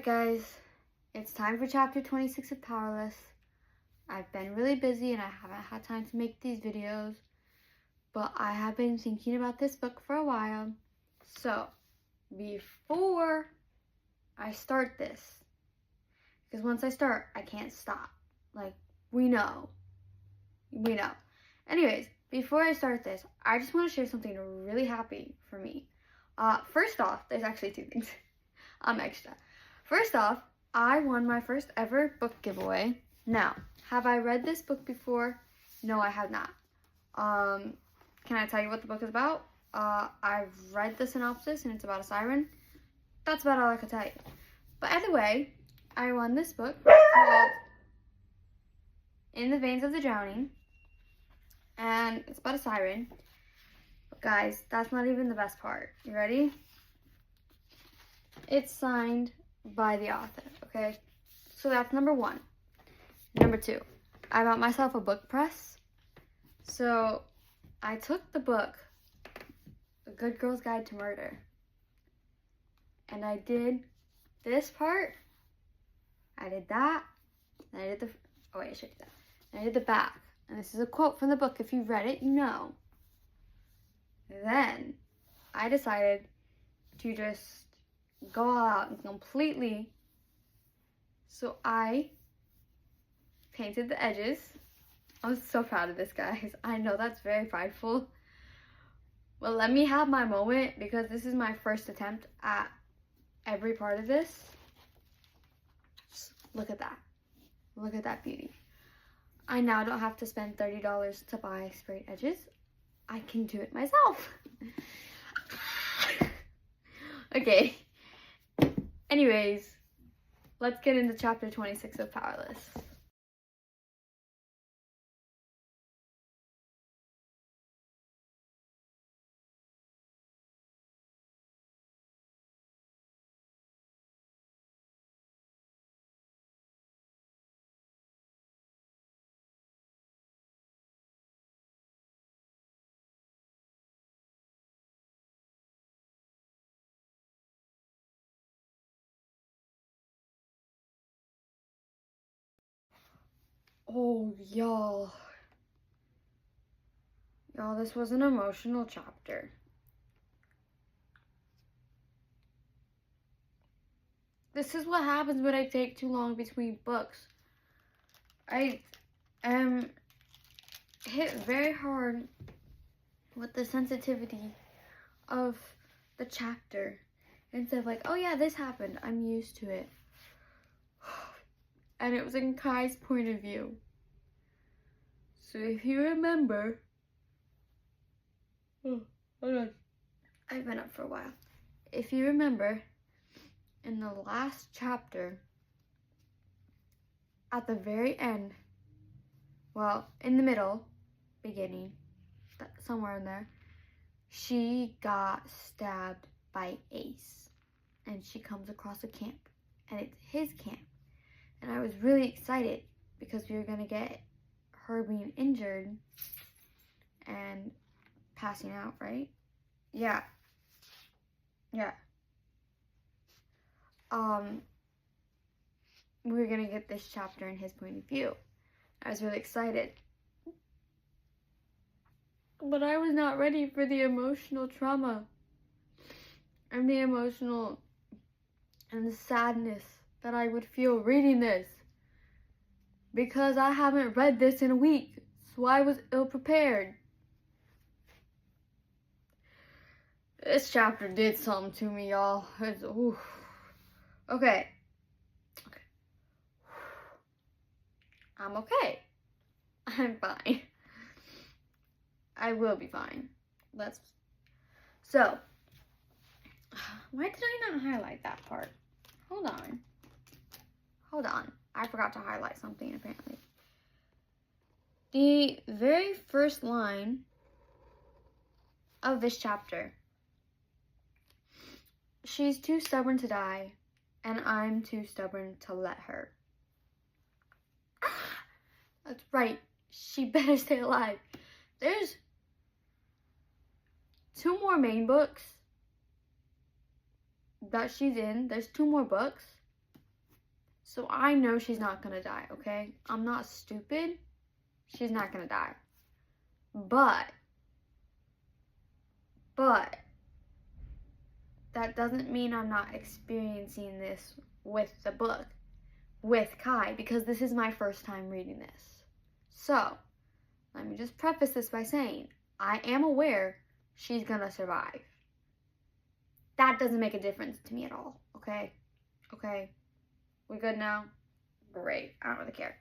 Alright guys, it's time for chapter 26 of Powerless. I've been really busy and I haven't had time to make these videos, but I have been thinking about this book for a while. So, before I start this, because once I start, I can't stop. Like, we know. Anyways, before I start this, I just want to share something really happy for me. First off, there's actually two things. Extra. First off, I won my first ever book giveaway. Now, have I read this book before? No, I have not. Can I tell you what the book is about? I've read the synopsis and it's about a siren. That's about all I can tell you. But either way, I won this book called In the Veins of the Drowning. And it's about a siren. But guys, that's not even the best part. You ready? It's signed by the author, okay? So that's number one. Number two, I bought myself a book press. So I took the book, A Good Girl's Guide to Murder, and I did this part, I did that, and I did the, oh wait, I should do that. And I did the back, and this is a quote from the book. If you've read it, you know. Then I decided to just go all out and completely, so I painted the edges. I'm so proud of this, guys. I know that's very prideful, but let me have my moment because this is my first attempt at every part of this. Just look at that. Look at that beauty. I now don't have to spend $30 to buy sprayed edges. I can do it myself. Okay. Anyways, let's get into chapter 26 of Powerless. Oh, y'all, this was an emotional chapter. This is what happens when I take too long between books. I am hit very hard with the sensitivity of the chapter. Instead of like, oh yeah, this happened, I'm used to it. And it was in Kai's point of view. So if you remember, hold on, I've been up for a while. If you remember, in the last chapter, at the very end, well, in the middle, beginning, somewhere in there, she got stabbed by Ace. And she comes across a camp, and it's his camp. And I was really excited because we were going to get her being injured and passing out, right? Yeah. We were going to get this chapter in his point of view. I was really excited. But I was not ready for the emotional trauma and the emotional and the sadness that I would feel reading this, because I haven't read this in a week, so I was ill-prepared. This chapter did something to me, y'all. Okay. I'm okay. I'm fine. I will be fine. So, why did I not highlight that part? Hold on. I forgot to highlight something, apparently. The very first line of this chapter. She's too stubborn to die, and I'm too stubborn to let her. That's right. She better stay alive. There's 2 more main books that she's in. There's 2 more books. So I know she's not gonna die, okay? I'm not stupid. She's not gonna die. But that doesn't mean I'm not experiencing this with the book, with Kai, because this is my first time reading this. So, let me just preface this by saying, I am aware she's gonna survive. That doesn't make a difference to me at all, okay? Okay? We good now? Great. I don't really care.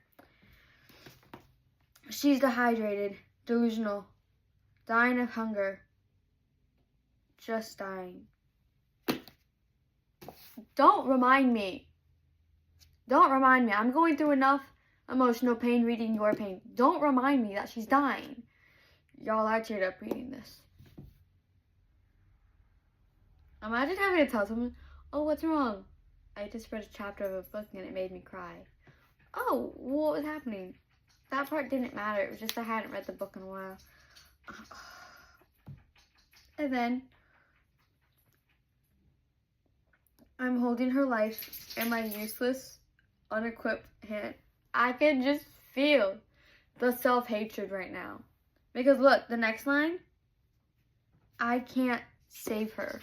She's dehydrated, delusional, dying of hunger, just dying. Don't remind me. Don't remind me. I'm going through enough emotional pain reading your pain. Don't remind me that she's dying. Y'all, I teared up reading this. Imagine having to tell someone, oh, what's wrong? I just read a chapter of a book and it made me cry. Oh, what was happening? That part didn't matter. It was just I hadn't read the book in a while. And then I'm holding her life in my useless, unequipped hand. I can just feel the self-hatred right now. Because look, the next line, I can't save her.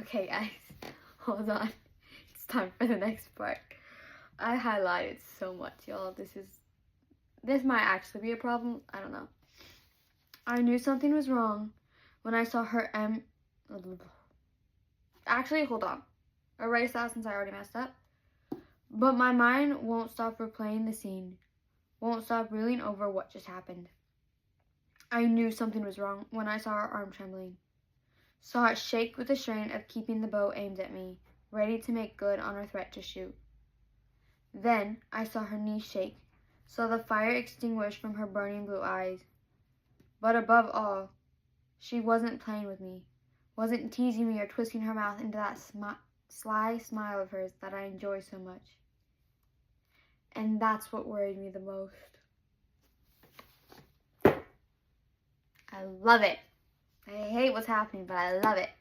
Okay, guys, hold on. It's time for the next part. I highlighted so much, y'all. This might actually be a problem. I don't know. I knew something was wrong when I saw her Actually, hold on. Erase that since I already messed up. But my mind won't stop replaying the scene. Won't stop reeling over what just happened. I knew something was wrong when I saw her arm trembling. Saw it shake with the strain of keeping the bow aimed at me, ready to make good on her threat to shoot. Then I saw her knees shake, saw the fire extinguish from her burning blue eyes. But above all, she wasn't playing with me, wasn't teasing me or twisting her mouth into that sly smile of hers that I enjoy so much. And that's what worried me the most. I love it. I hate what's happening, but I love it.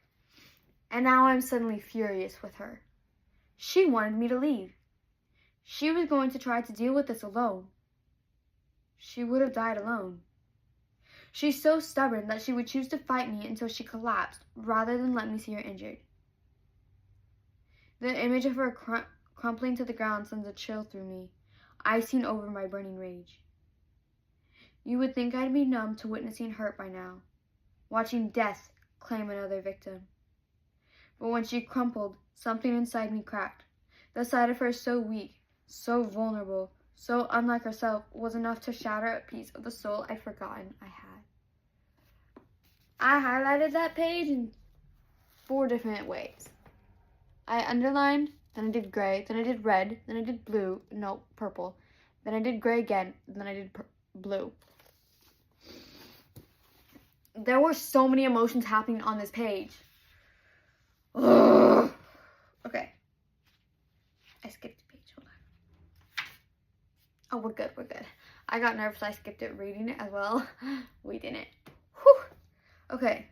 And now I'm suddenly furious with her. She wanted me to leave. She was going to try to deal with this alone. She would have died alone. She's so stubborn that she would choose to fight me until she collapsed rather than let me see her injured. The image of her crumpling to the ground sends a chill through me, icing over my burning rage. You would think I'd be numb to witnessing hurt by now, watching death claim another victim. But when she crumpled, something inside me cracked. The sight of her so weak, so vulnerable, so unlike herself was enough to shatter a piece of the soul I'd forgotten I had. I highlighted that page in 4 different ways. I underlined, then I did gray, then I did red, then I did blue, no, purple, then I did gray again, then I did blue. There were so many emotions happening on this page. Ugh. Okay. I skipped a page. Hold on. Oh, we're good. We're good. I got nervous. I skipped it reading it as well. We didn't. Whew. Okay.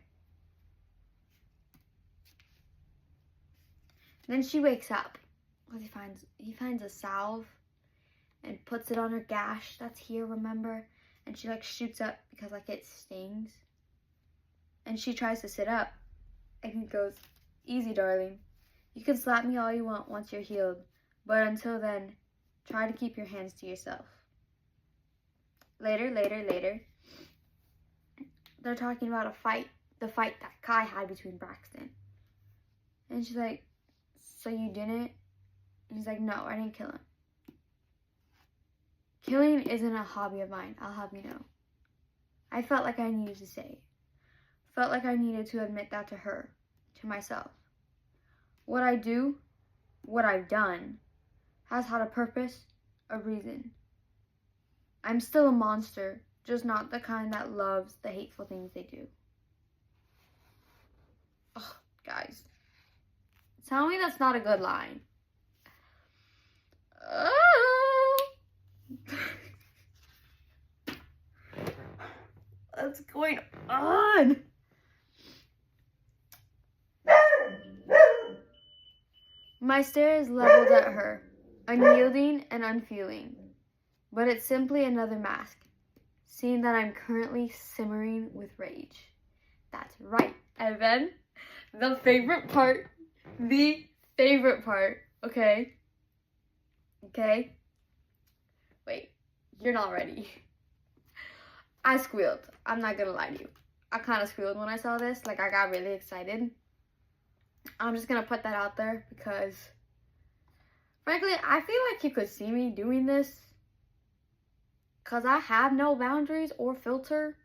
Then she wakes up. He finds a salve and puts it on her gash that's here, remember? And she shoots up because it stings. And she tries to sit up. And he goes, easy, darling. You can slap me all you want once you're healed. But until then, try to keep your hands to yourself. Later. They're talking about a fight. The fight that Kai had between Braxton. And she's like, so you didn't? And he's like, no, I didn't kill him. Killing isn't a hobby of mine, I'll have you know. I felt like I needed to say it. Felt like I needed to admit that to her, to myself. What I do, what I've done, has had a purpose, a reason. I'm still a monster, just not the kind that loves the hateful things they do. Ugh, guys. Tell me that's not a good line. What's going on? My stare is leveled at her, unyielding and unfeeling. But it's simply another mask, seeing that I'm currently simmering with rage. That's right. And then, the favorite part, okay? Okay? Wait, you're not ready. I squealed. I'm not gonna lie to you. I kind of squealed when I saw this. Like, I got really excited. I'm just gonna put that out there because, frankly, I feel like you could see me doing this because I have no boundaries or filter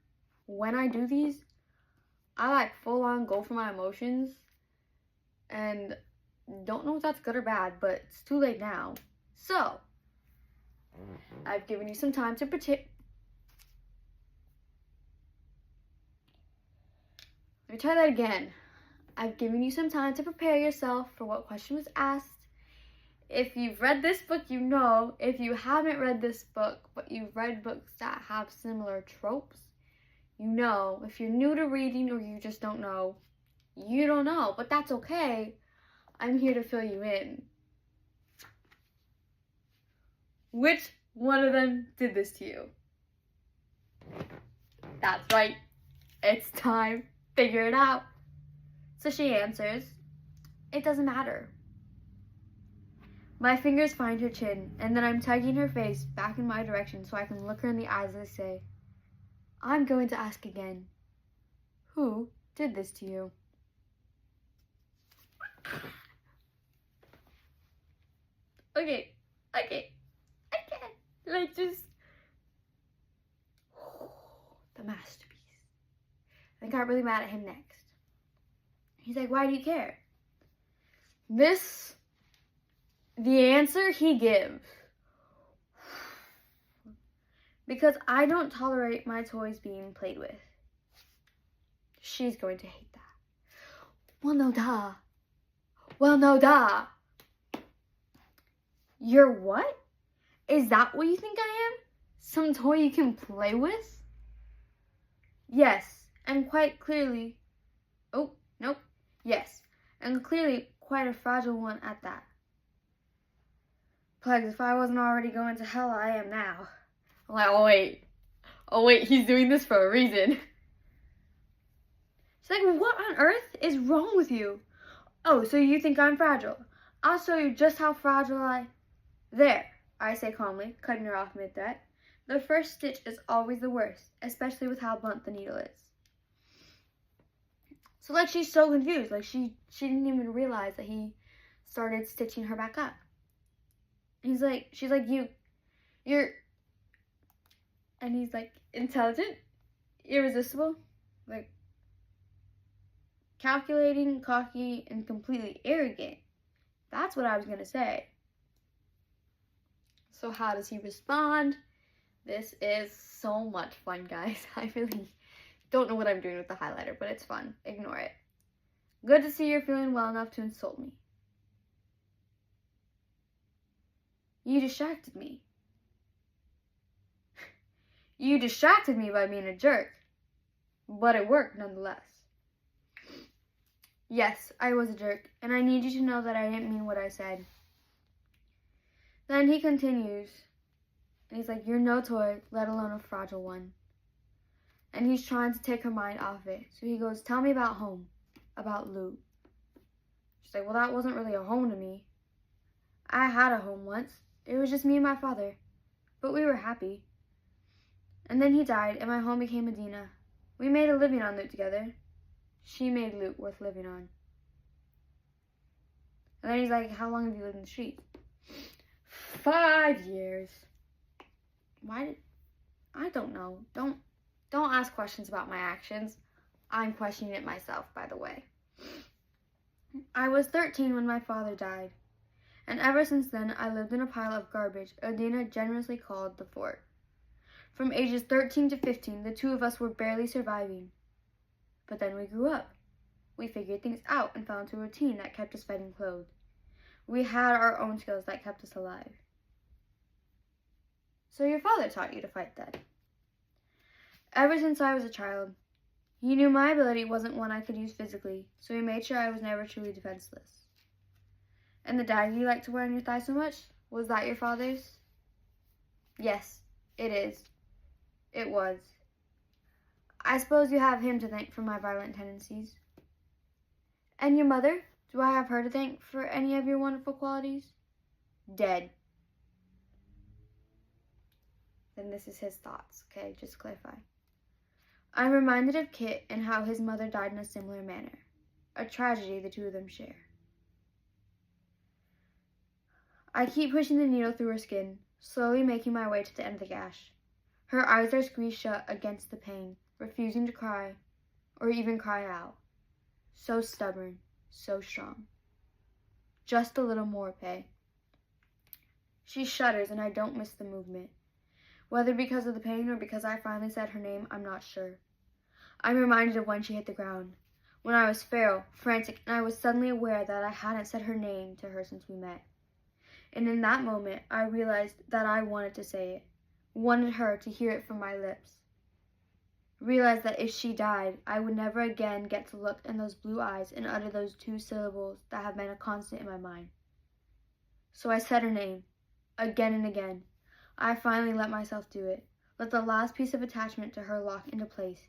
when I do these. I like full on go for my emotions and don't know if that's good or bad, but it's too late now. So, I've given you some time to Let me try that again. I've given you some time to prepare yourself for what question was asked. If you've read this book, you know. If you haven't read this book, but you've read books that have similar tropes, you know. If you're new to reading or you just don't know, you don't know. But that's okay. I'm here to fill you in. Which one of them did this to you? That's right. It's time. Figure it out. So she answers, it doesn't matter. My fingers find her chin, and then I'm tugging her face back in my direction so I can look her in the eyes as I say, I'm going to ask again. Who did this to you? Okay. Like, just... the masterpiece. I got really mad at him next. He's like, why do you care? The answer he gives. Because I don't tolerate my toys being played with. She's going to hate that. Well, no duh. You're what? Is that what you think I am? Some toy you can play with? Yes, and quite clearly... Oh, nope. Yes, and clearly quite a fragile one at that. Plagues, if I wasn't already going to hell, I am now. I'm like, oh wait, he's doing this for a reason. She's like, what on earth is wrong with you? Oh, so you think I'm fragile? I'll show you just how fragile There, I say calmly, cutting her off mid-threat. The first stitch is always the worst, especially with how blunt the needle is. So, like, she's so confused. Like, she didn't even realize that he started stitching her back up. She's like, you're, and he's like, intelligent, irresistible, like, calculating, cocky, and completely arrogant. That's what I was going to say. So how does he respond? This is so much fun, guys. I really don't know what I'm doing with the highlighter, but it's fun. Ignore it. Good to see you're feeling well enough to insult me. You distracted me. You distracted me by being a jerk. But it worked nonetheless. Yes, I was a jerk, and I need you to know that I didn't mean what I said. Then he continues, and he's like, you're no toy, let alone a fragile one. And he's trying to take her mind off it. So he goes, tell me about home, about Lou. She's like, well, that wasn't really a home to me. I had a home once. It was just me and my father. But we were happy. And then he died, and my home became Medina. We made a living on Loot together. She made Loot worth living on. And then he's like, how long have you lived in the streets? 5 years. I don't know. Don't ask questions about my actions. I'm questioning it myself, by the way. I was 13 when my father died. And ever since then, I lived in a pile of garbage Adina generously called the fort. From ages 13 to 15, the two of us were barely surviving. But then we grew up. We figured things out and found a routine that kept us fed and clothed. We had our own skills that kept us alive. So your father taught you to fight then? Ever since I was a child. He knew my ability wasn't one I could use physically, so he made sure I was never truly defenseless. And the dagger you like to wear on your thigh so much, was that your father's? Yes, it is. It was. I suppose you have him to thank for my violent tendencies. And your mother? Do I have her to thank for any of your wonderful qualities? Dead. Then this is his thoughts, okay? Just to clarify. I'm reminded of Kit and how his mother died in a similar manner. A tragedy the two of them share. I keep pushing the needle through her skin, slowly making my way to the end of the gash. Her eyes are squeezed shut against the pain, refusing to cry or even cry out. So stubborn, so strong. Just a little more, Pay. She shudders and I don't miss the movement. Whether because of the pain or because I finally said her name, I'm not sure. I'm reminded of when she hit the ground, when I was feral, frantic, and I was suddenly aware that I hadn't said her name to her since we met. And in that moment, I realized that I wanted to say it, wanted her to hear it from my lips. Realized that if she died, I would never again get to look in those blue eyes and utter those two syllables that have been a constant in my mind. So I said her name, again and again. I finally let myself do it, let the last piece of attachment to her lock into place.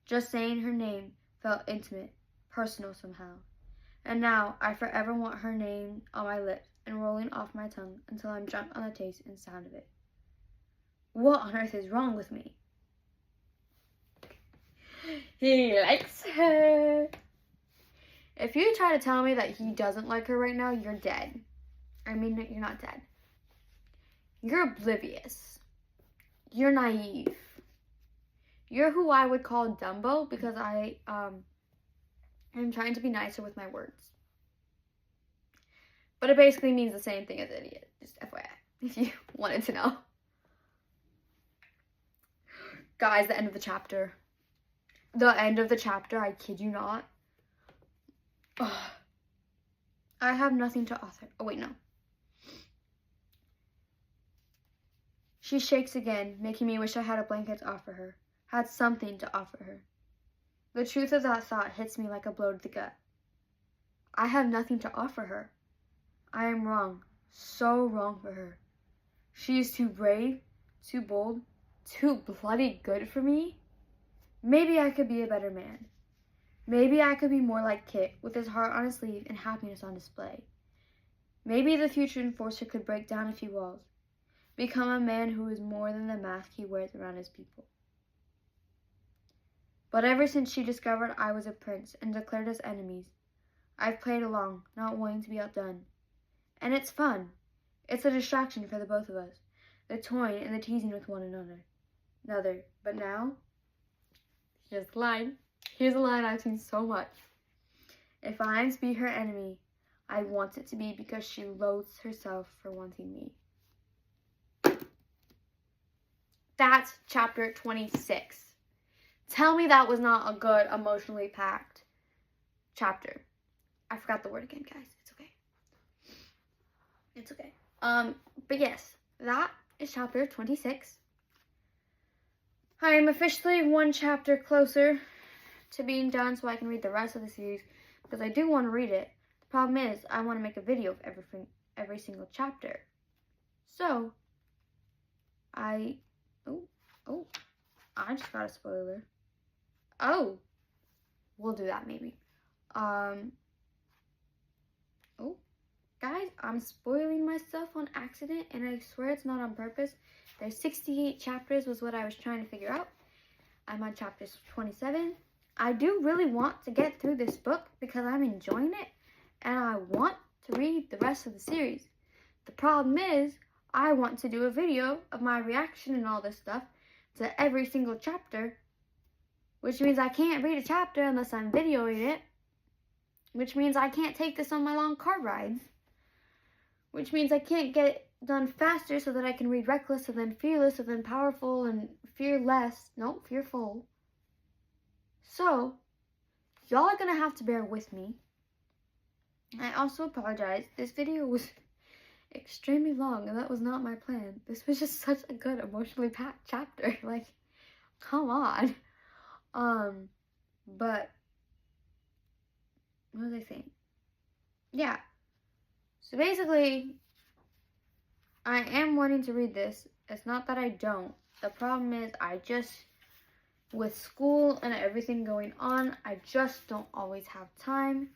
Just saying her name felt intimate, personal somehow. And now I forever want her name on my lips and rolling off my tongue until I'm drunk on the taste and sound of it. What on earth is wrong with me? He likes her. If you try to tell me that he doesn't like her right now, you're dead. I mean, you're not dead. You're oblivious. You're naive. You're who I would call Dumbo because I am trying to be nicer with my words. But it basically means the same thing as idiot. Just FYI, if you wanted to know. Guys, the end of the chapter. The end of the chapter, I kid you not. Ugh. I have nothing to offer. Oh, wait, no. She shakes again, making me wish I had a blanket to offer her. Had something to offer her. The truth of that thought hits me like a blow to the gut. I have nothing to offer her. I am wrong. So wrong for her. She is too brave, too bold, too bloody good for me. Maybe I could be a better man. Maybe I could be more like Kit, with his heart on his sleeve and happiness on display. Maybe the future enforcer could break down a few walls, become a man who is more than the mask he wears around his people. But ever since she discovered I was a prince and declared us enemies, I've played along, not wanting to be outdone. And it's fun. It's a distraction for the both of us, the toying and the teasing with one another. But now, here's the line. Here's a line I've seen so much. If I am to be her enemy, I want it to be because she loathes herself for wanting me. That's chapter 26. Tell me that was not a good, emotionally packed chapter. I forgot the word again, guys. It's okay. It's okay. But yes, that is chapter 26. I am officially one chapter closer to being done so I can read the rest of the series because I do want to read it. The problem is I want to make a video of every single chapter. So, I just got a spoiler. Oh, we'll do that maybe. Guys, I'm spoiling myself on accident, and I swear it's not on purpose. There's 68 chapters was what I was trying to figure out. I'm on chapter 27. I do really want to get through this book because I'm enjoying it, and I want to read the rest of the series. The problem is, I want to do a video of my reaction and all this stuff to every single chapter, which means I can't read a chapter unless I'm videoing it, which means I can't take this on my long car rides, which means I can't get it done faster so that I can read Reckless and then Fearless and then Powerful and Fearful. So, y'all are going to have to bear with me. I also apologize. This video was extremely long and that was not my plan. This was just such a good emotionally packed chapter. Like, come on. But what was I saying? Yeah. So basically, I am wanting to read this. It's not that I don't. The problem is with school and everything going on, I just don't always have time.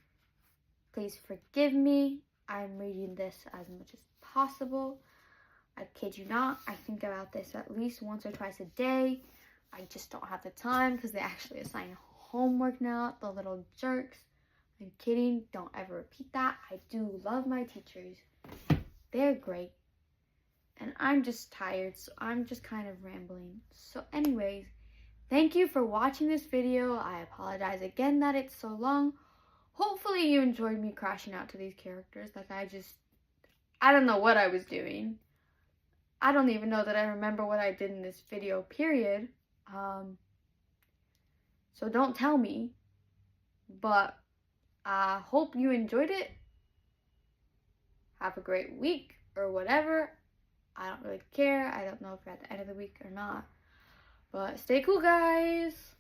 Please forgive me. I'm reading this as much as possible. I kid you not, I think about this at least once or twice a day. I just don't have the time because they actually assign homework now, the little jerks. I'm kidding, don't ever repeat that. I do love my teachers. They're great. And I'm just tired, so I'm just kind of rambling. So anyways, thank you for watching this video. I apologize again that it's so long. Hopefully you enjoyed me crashing out to these characters. Like I don't know what I was doing. I don't even know that I remember what I did in this video, period. So don't tell me. But I hope you enjoyed it. Have a great week or whatever. I don't really care. I don't know if you're at the end of the week or not. But stay cool, guys.